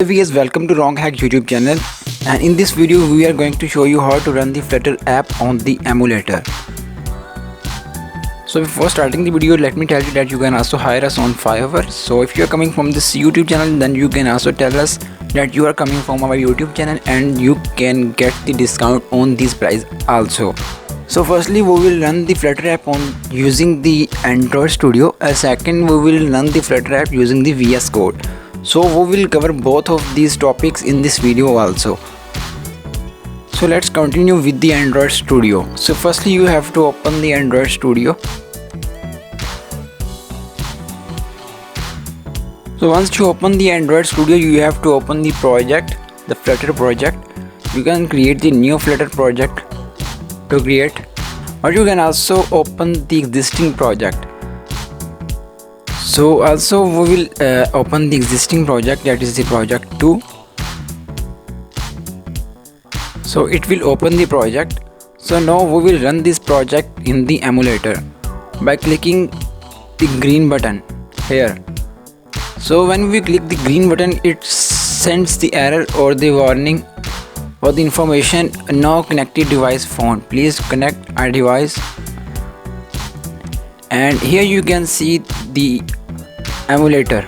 Viewers, welcome to Wrong Hack YouTube channel, and in this video we are going to show you how to run the Flutter app on the emulator. So before starting the video, let me tell you that you can also hire us on Fiverr. So if you are coming from this YouTube channel, then you can also tell us that you are coming from our YouTube channel and you can get the discount on this price also. So firstly we will run the Flutter app on using the Android Studio, and second we will run the Flutter app using the VS Code. So we will cover both of these topics in this video also. So let's continue with the Android Studio. So firstly you have to open the Android Studio. So once you open the Android Studio, you have to open the project, the Flutter project. You can create the new Flutter project to create, or you can also open the existing project. So also we will open the existing project, that is the project 2. So it will open the project. So now we will run this project in the emulator by clicking the green button here. So when we click the green button, it sends the error or the warning or the information, no connected device found, please connect our device. And here you can see the emulator,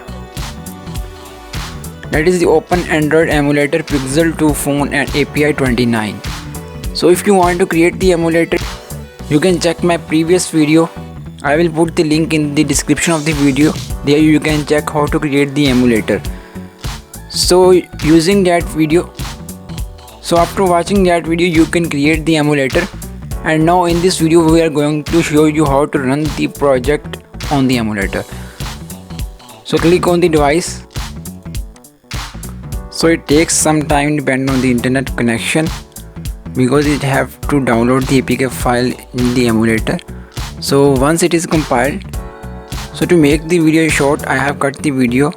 that is the Open Android Emulator Pixel 2 phone and API 29. So if you want to create the emulator, you can check my previous video. I will put the link in the description of the video. There you can check how to create the emulator. So using that video, so after watching that video you can create the emulator. And now in this video we are going to show you how to run the project on the emulator. So click on the device. So it takes some time depending on the internet connection, because it have to download the APK file in the emulator. So once it is compiled, so to make the video short, I have cut the video.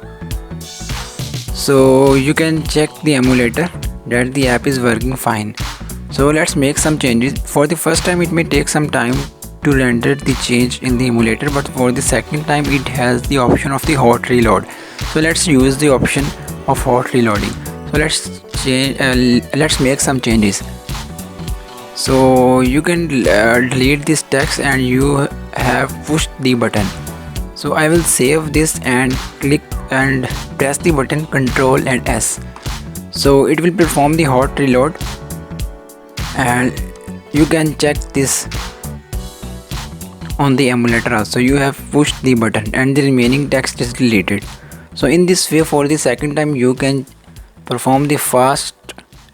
So you can check the emulator that the app is working fine. So let's make some changes. For the first time it may take some time to render the change in the emulator, but for the second time it has the option of the hot reload. So let's use the option of hot reloading. So let's make some changes. So you can delete this text and you have pushed the button. So I will save this and click and press the button Ctrl and S. So it will perform the hot reload, and you can check this on the emulator also. You have pushed the button and the remaining text is deleted. So in this way, for the second time you can perform the fast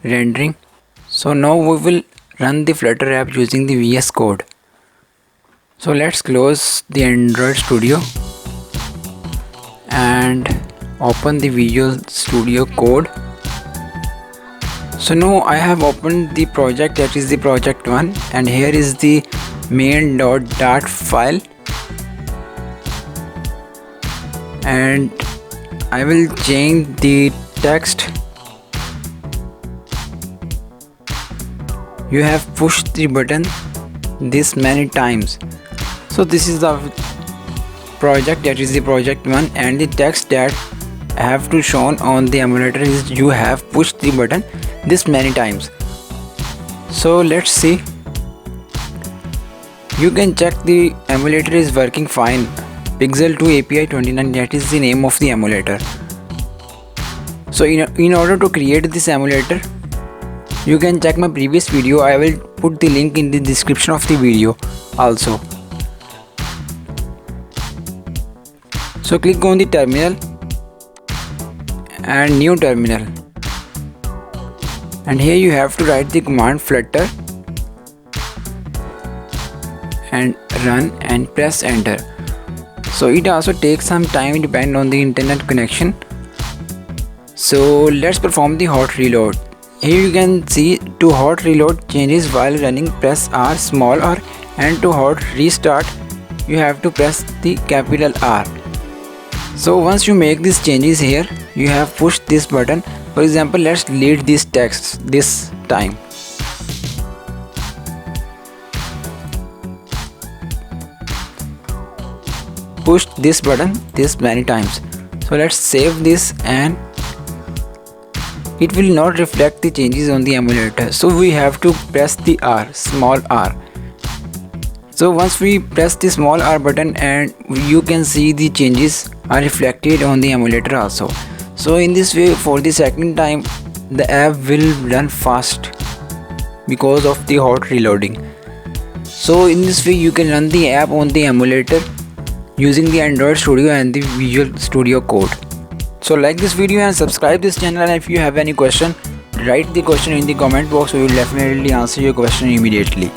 rendering. So now we will run the Flutter app using the VS Code. So let's close the Android Studio and open the Visual Studio Code. So now I have opened the project, that is the project 1, and here is the main.dart file, and I will change the text. You have pushed the button this many times. So this is the project, that is the project 1, and the text that I have to shown on the emulator is you have pushed the button this many times. So let's see. You can check the emulator is working fine. Pixel 2 API 29, that is the name of the emulator. So in order to create this emulator, you can check my previous video. I will put the link in the description of the video also. So click on the terminal and new terminal, and here you have to write the command flutter and run and press enter. So it also takes some time depending on the internet connection. So let's perform the hot reload. Here you can see to hot reload changes while running, press R, small r, and to hot restart you have to press the capital R. So once you make these changes here, you have pushed this button. For example, let's delete this text this time. Push this button this many times. So let's save this and it will not reflect the changes on the emulator. So we have to press the R, small r. So once we press the small R button, and you can see the changes are reflected on the emulator also. So in this way, for the second time the app will run fast because of the hot reloading. So in this way you can run the app on the emulator using the Android Studio and the Visual Studio Code. So like this video and subscribe this channel, and if you have any question, write the question in the comment box. We will definitely answer your question immediately.